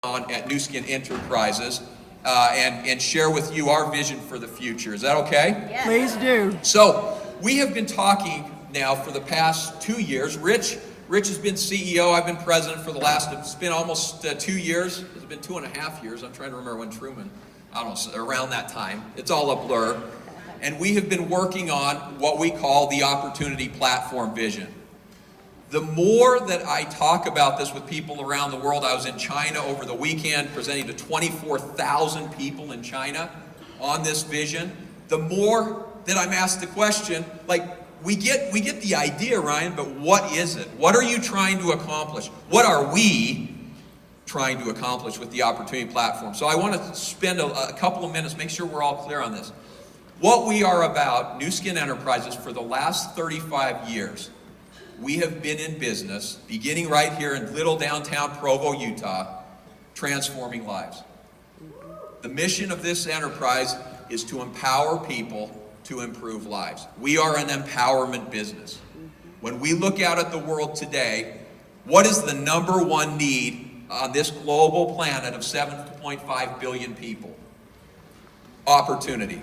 on at NuSkin Enterprises and share with you our vision for the future. Is that okay? Yes. Please do. So we have been talking now for the past 2 years. Rich has been CEO. I've been president for the last, it's been almost 2 years. It's been 2.5 years. I'm trying to remember when Truman, I don't know, around that time. It's all a blur. And we have been working on what we call the opportunity platform vision. The more that I talk about this with people around the world, I was in China over the weekend presenting to 24,000 people in China on this vision, the more that I'm asked the question, like, we get the idea, Ryan, but what is it? What are you trying to accomplish? What are we trying to accomplish with the opportunity platform? So I want to spend a couple of minutes, make sure we're all clear on this. What we are about, NuSkin Enterprises, for the last 35 years, we have been in business, beginning right here in little downtown Provo, Utah, transforming lives. The mission of this enterprise is to empower people to improve lives. We are an empowerment business. When we look out at the world today, what is the number one need on this global planet of 7.5 billion people? Opportunity.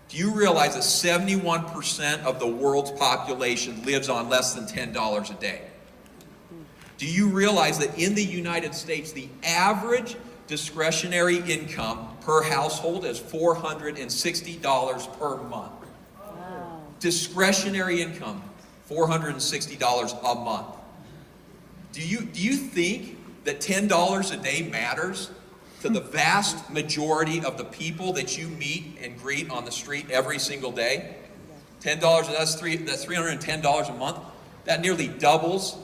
Do you realize that 71% of the world's population lives on less than $10 a day? Do you realize that in the United States, the average discretionary income per household is $460 per month? Wow. Discretionary income, $460 a month. Do you think that $10 a day matters to the vast majority of the people that you meet and greet on the street every single day? $10, that's $310 a month. That nearly doubles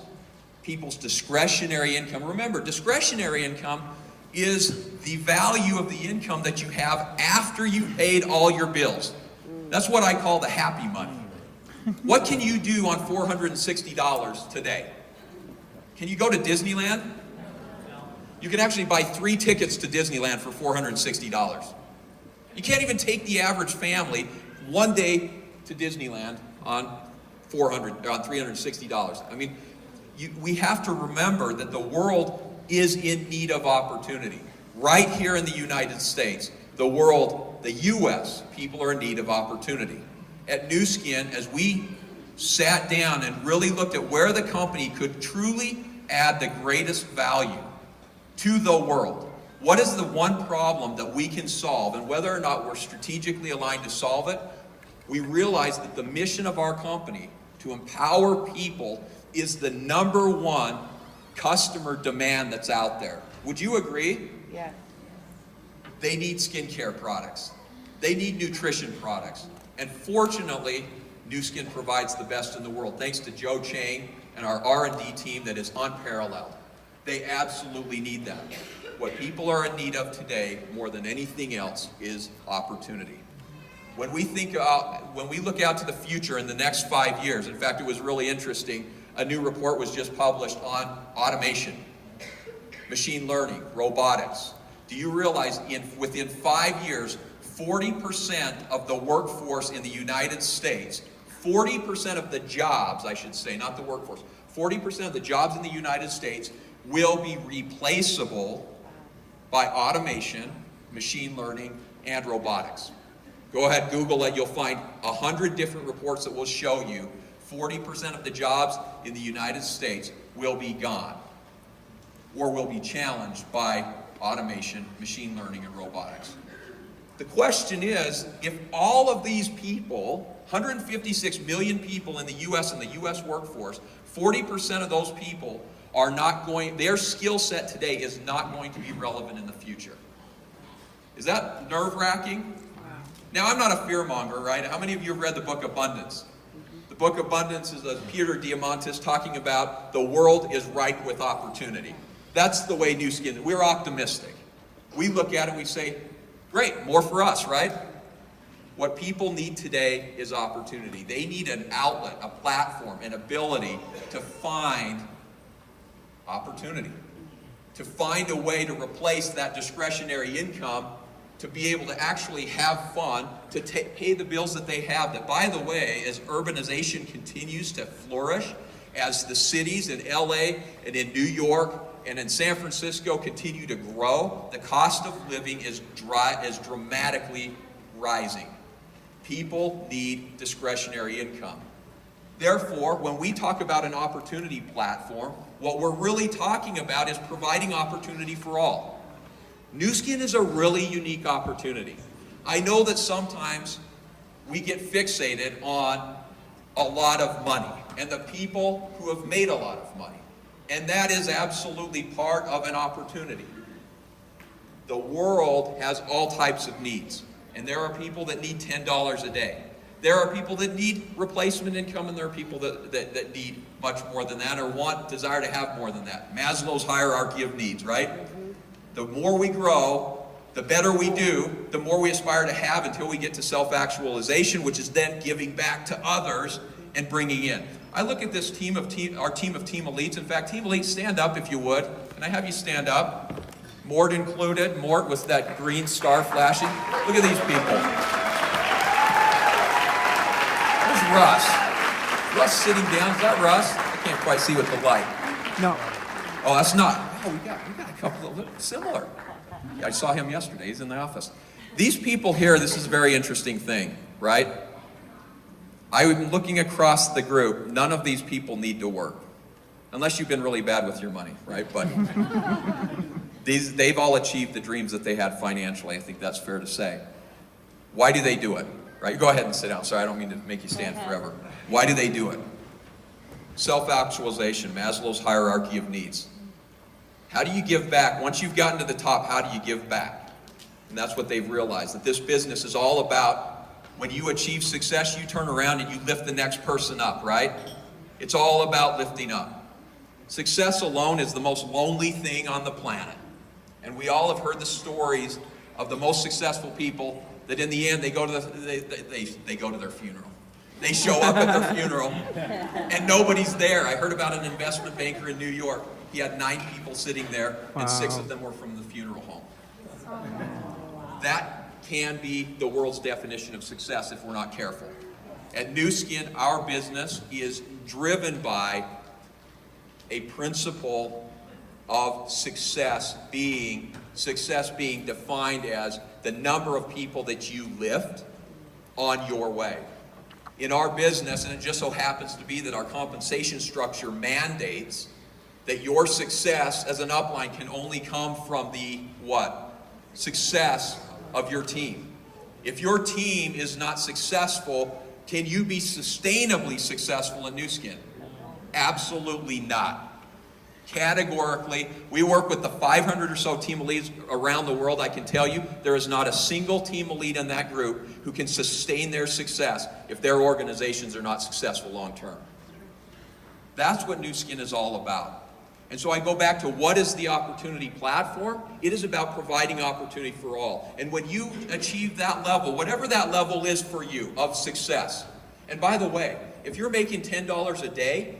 people's discretionary income. Remember, discretionary income is the value of the income that you have after you've paid all your bills. That's what I call the happy money. What can you do on $460 today? Can you go to Disneyland? You can actually buy 3 tickets to Disneyland for $460. You can't even take the average family one day to Disneyland on $360. I mean, we have to remember that the world is in need of opportunity. Right here in the United States, the world, the U.S., people are in need of opportunity. At NuSkin, as we sat down and really looked at where the company could truly add the greatest value to the world, what is the one problem that we can solve, and whether or not we're strategically aligned to solve it, we realized that the mission of our company to empower people is the number one customer demand that's out there. Would you agree? Yeah. They need skincare products. They need nutrition products. And fortunately, NuSkin provides the best in the world, thanks to Joe Chang and our R&D team that is unparalleled. They absolutely need that. What people are in need of today, more than anything else, is opportunity. When we look out to the future in the next 5 years, in fact, it was really interesting, a new report was just published on automation, machine learning, robotics. Do you realize within 5 years, 40% of the workforce in the United States, 40% of the jobs, I should say, not the workforce, 40% of the jobs in the United States will be replaceable by automation, machine learning, and robotics. Go ahead, Google it. You'll find 100 different reports that will show you 40% of the jobs in the United States will be gone or will be challenged by automation, machine learning, and robotics. The question is, if all of these people, 156 million people in the U.S. and the U.S. workforce, 40% of those people are not going, their skill set today is not going to be relevant in the future. Is that nerve-wracking? Wow. Now, I'm not a fear-monger, right? How many of you have read the book Abundance? The book Abundance is Peter Diamandis talking about the world is ripe with opportunity. That's the way NuSkin, we're optimistic. We look at it and we say, great, more for us, right? What people need today is opportunity. They need an outlet, a platform, an ability to find opportunity, to find a way to replace that discretionary income, to be able to actually have fun, to pay the bills that they have. That, by the way, as urbanization continues to flourish, as the cities in LA and in New York and in San Francisco continue to grow, the cost of living is dramatically rising. People need discretionary income. Therefore, when we talk about an opportunity platform, what we're really talking about is providing opportunity for all. NuSkin is a really unique opportunity. I know that sometimes we get fixated on a lot of money and the people who have made a lot of money. And that is absolutely part of an opportunity. The world has all types of needs. And there are people that need $10 a day. There are people that need replacement income, and there are people that need much more than that, or desire to have more than that. Maslow's hierarchy of needs, right? The more we grow, the better we do, the more we aspire to have until we get to self-actualization, which is then giving back to others and bringing in. I look at this our team of team elites. In fact, team elites, stand up if you would. Can I have you stand up? Mort included. Mort with that green star flashing. Look at these people. Where's Russ? Russ sitting down. Is that Russ? I can't quite see with the light. No. Oh, that's not. Oh, we got a couple that look similar. Yeah, I saw him yesterday. He's in the office. These people here, this is a very interesting thing, right? I'm looking across the group. None of these people need to work. Unless you've been really bad with your money, right? But they've all achieved the dreams that they had financially. I think that's fair to say. Why do they do it? Right? Go ahead and sit down. Sorry, I don't mean to make you stand forever. Why do they do it? Self-actualization, Maslow's hierarchy of needs. How do you give back? Once you've gotten to the top, how do you give back? And that's what they've realized, that this business is all about when you achieve success, you turn around and you lift the next person up, right? It's all about lifting up. Success alone is the most lonely thing on the planet. And we all have heard the stories of the most successful people that in the end they go to they go to their funeral. They show up at their funeral and nobody's there. I heard about an investment banker in New York. He had 9 people sitting there, and 6 of them were from the funeral home. That can be the world's definition of success if we're not careful. At NuSkin, our business is driven by a principle of success being defined as the number of people that you lift on your way. In our business, and it just so happens to be that our compensation structure mandates that your success as an upline can only come from the what? Success of your team. If your team is not successful, can you be sustainably successful in NuSkin? Absolutely not. Categorically, we work with the 500 or so team elites around the world. I can tell you there is not a single team elite in that group who can sustain their success if their organizations are not successful long term. That's what NuSkin is all about. And so I go back to what is the opportunity platform? It is about providing opportunity for all. And when you achieve that level, whatever that level is for you of success, and by the way, if you're making $10 a day,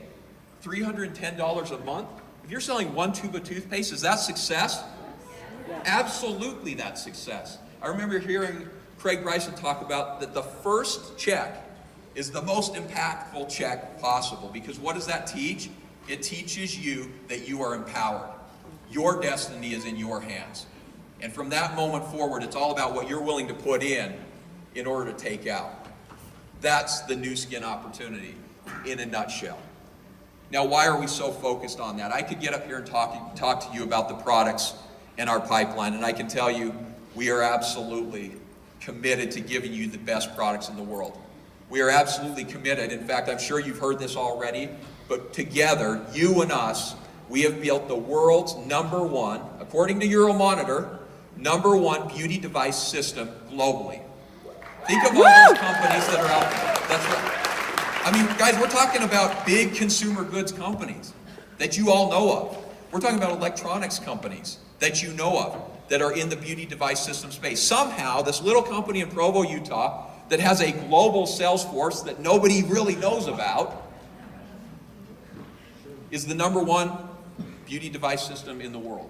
$310 a month, if you're selling 1 tube of toothpaste, is that success? Absolutely, that's success. I remember hearing Craig Bryson talk about that the first check is the most impactful check possible, because what does that teach? It teaches you that you are empowered. Your destiny is in your hands. And from that moment forward, it's all about what you're willing to put in order to take out. That's the NuSkin opportunity in a nutshell. Now, why are we so focused on that? I could get up here and talk to you about the products in our pipeline, and I can tell you we are absolutely committed to giving you the best products in the world. We are absolutely committed. In fact, I'm sure you've heard this already, but together, you and us, we have built the world's #1, according to Euromonitor, #1 beauty device system globally. Think of all those companies that are out there. That's right. I mean, guys, we're talking about big consumer goods companies that you all know of. We're talking about electronics companies that you know of that are in the beauty device system space. Somehow, this little company in Provo, Utah, that has a global sales force that nobody really knows about, is the #1 beauty device system in the world.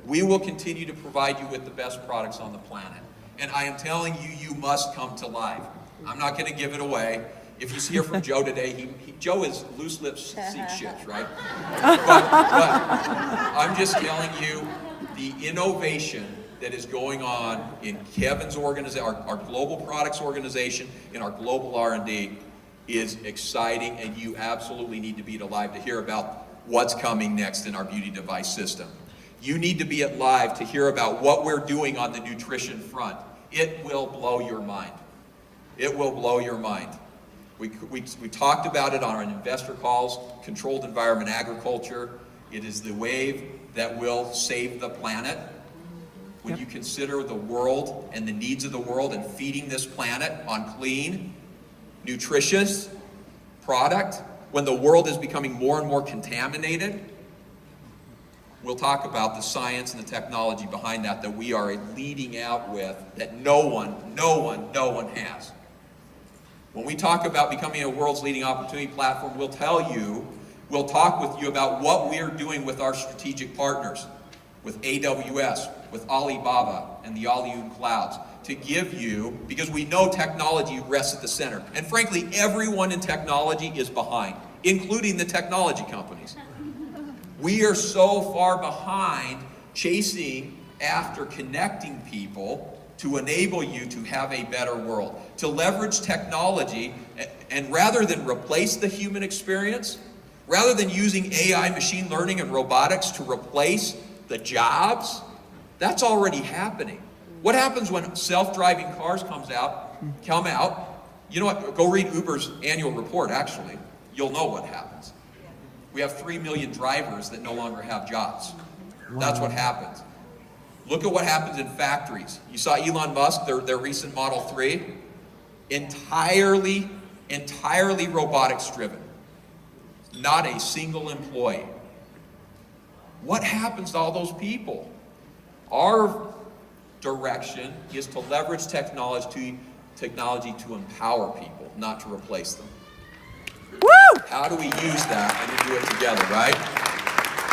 We will continue to provide you with the best products on the planet. And I am telling you, you must come to life. I'm not going to give it away. If you hear from Joe today, Joe is loose lips, see shit, right? But I'm just telling you, the innovation that is going on in Kevin's organization, our global products organization, in our global R&D is exciting, and you absolutely need to be alive to hear about what's coming next in our beauty device system. You need to be at live to hear about what we're doing on the nutrition front. It will blow your mind. It will blow your mind. We talked about it on our investor calls, controlled environment agriculture. It is the wave that will save the planet. When you consider the world and the needs of the world and feeding this planet on clean, nutritious product, when the world is becoming more and more contaminated, we'll talk about the science and the technology behind that we are leading out with, that no one has. When we talk about becoming a world's leading opportunity platform, we'll talk with you about what we're doing with our strategic partners, with AWS, with Alibaba, and the Aliyun clouds, to give you, because we know technology rests at the center. And frankly, everyone in technology is behind, including the technology companies. We are so far behind chasing after connecting people to enable you to have a better world, to leverage technology, and rather than replace the human experience, rather than using AI, machine learning, and robotics to replace the jobs, that's already happening. What happens when self-driving cars come out? You know what? Go read Uber's annual report, actually. You'll know what happens. We have 3 million drivers that no longer have jobs. That's what happens. Look at what happens in factories. You saw Elon Musk, their recent Model 3, entirely robotics driven. Not a single employee. What happens to all those people? Our direction is to leverage technology to empower people, not to replace them. Woo! How do we use that and then do it together, right?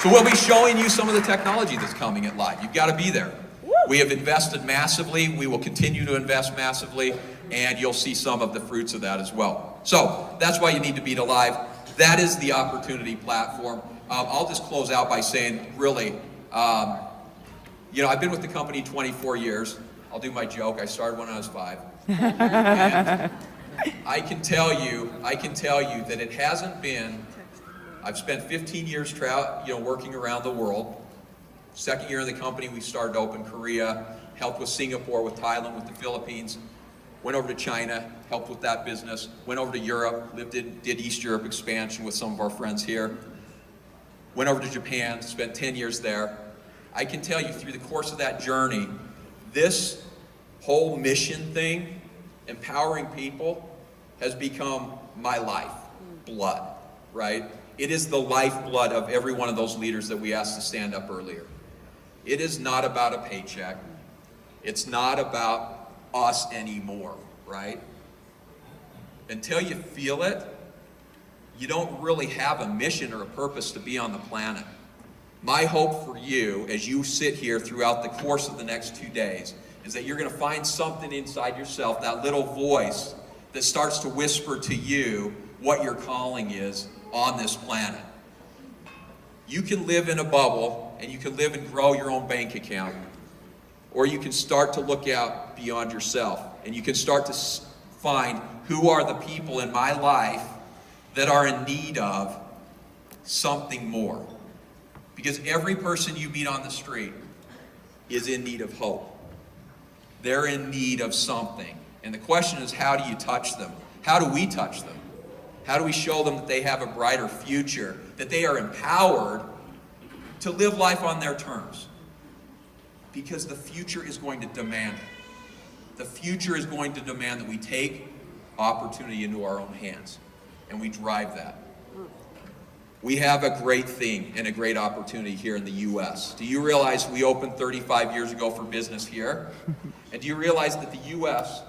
So we'll be showing you some of the technology that's coming at Live. You've got to be there. Woo! We have invested massively. We will continue to invest massively, and you'll see some of the fruits of that as well. So that's why you need to be alive. That is the opportunity platform. I'll just close out by saying, really, I've been with the company 24 years. I'll do my joke. I started when I was 5. And I can tell you that it hasn't been. I've spent 15 years working around the world. Second year in the company, we started to open Korea, helped with Singapore, with Thailand, with the Philippines. Went over to China, helped with that business. Went over to Europe, did East Europe expansion with some of our friends here. Went over to Japan, spent 10 years there. I can tell you through the course of that journey, this whole mission thing, empowering people, has become my life blood, right? It is the lifeblood of every one of those leaders that we asked to stand up earlier. It is not about a paycheck. It's not about us anymore, right? Until you feel it, you don't really have a mission or a purpose to be on the planet. My hope for you, as you sit here throughout the course of the next 2 days, is that you're going to find something inside yourself, that little voice that starts to whisper to you what your calling is on this planet. You can live in a bubble, and you can live and grow your own bank account, or you can start to look out beyond yourself, and you can start to find who are the people in my life that are in need of something more. Because every person you meet on the street is in need of hope. They're in need of something. And the question is, how do you touch them? How do we touch them? How do we show them that they have a brighter future, that they are empowered to live life on their terms? Because the future is going to demand it. The future is going to demand that we take opportunity into our own hands, and we drive that. We have a great thing and a great opportunity here in the U.S. Do you realize we opened 35 years ago for business here? And do you realize that the U.S.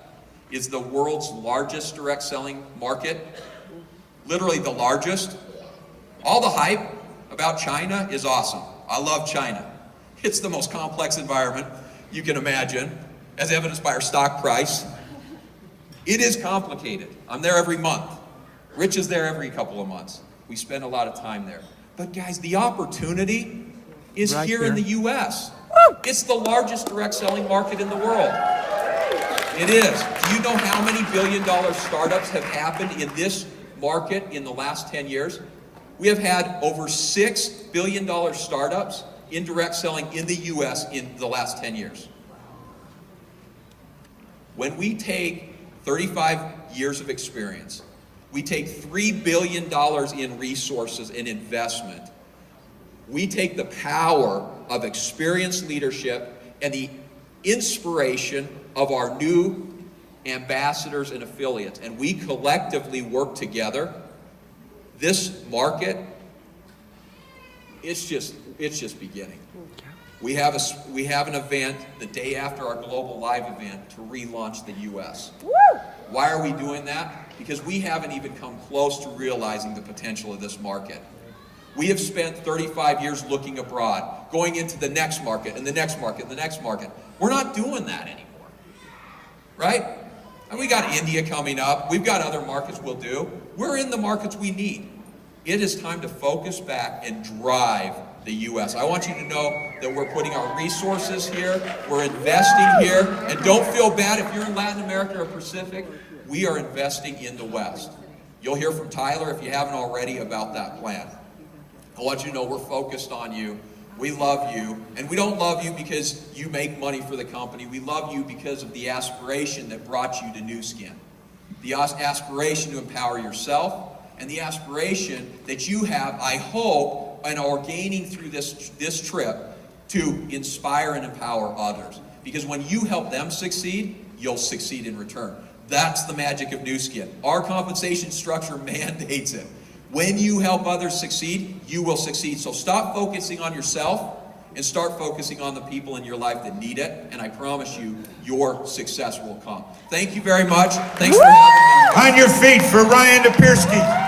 is the world's largest direct selling market? Literally the largest. All the hype about China is awesome. I love China. It's the most complex environment you can imagine, as evidenced by our stock price. It is complicated. I'm there every month. Rich is there every couple of months. We spend a lot of time there. But guys, the opportunity is Right here here. in the US. It's the largest direct selling market in the world. It is. Do you know how many billion-dollar startups have happened in this market in the last 10 years? We have had over $6 billion startups in direct selling in the US in the last 10 years. When we take 35 years of experience, we take $3 billion in resources and investment, we take the power of experienced leadership and the inspiration of our new ambassadors and affiliates, and we collectively work together, this market, it's just beginning. We have an event the day after our global live event to relaunch the US. Why are we doing that? Because we haven't even come close to realizing the potential of this market. We have spent 35 years looking abroad, going into the next market and the next market and the next market. We're not doing that anymore, right? And we got India coming up. We've got other markets we'll do. We're in the markets we need. It is time to focus back and drive the US. I want you to know that we're putting our resources here, we're investing here, and don't feel bad if you're in Latin America or Pacific, we are investing in the West. You'll hear from Tyler, if you haven't already, about that plan. I want you to know we're focused on you. We love you, and we don't love you because you make money for the company. We love you because of the aspiration that brought you to NuSkin. The aspiration to empower yourself, and the aspiration that you have, I hope, and are gaining through this trip to inspire and empower others. Because when you help them succeed, you'll succeed in return. That's the magic of NuSkin. Our compensation structure mandates it. When you help others succeed, you will succeed. So stop focusing on yourself and start focusing on the people in your life that need it. And I promise you, your success will come. Thank you very much. Thanks for having me. On your feet for Ryan Napierski.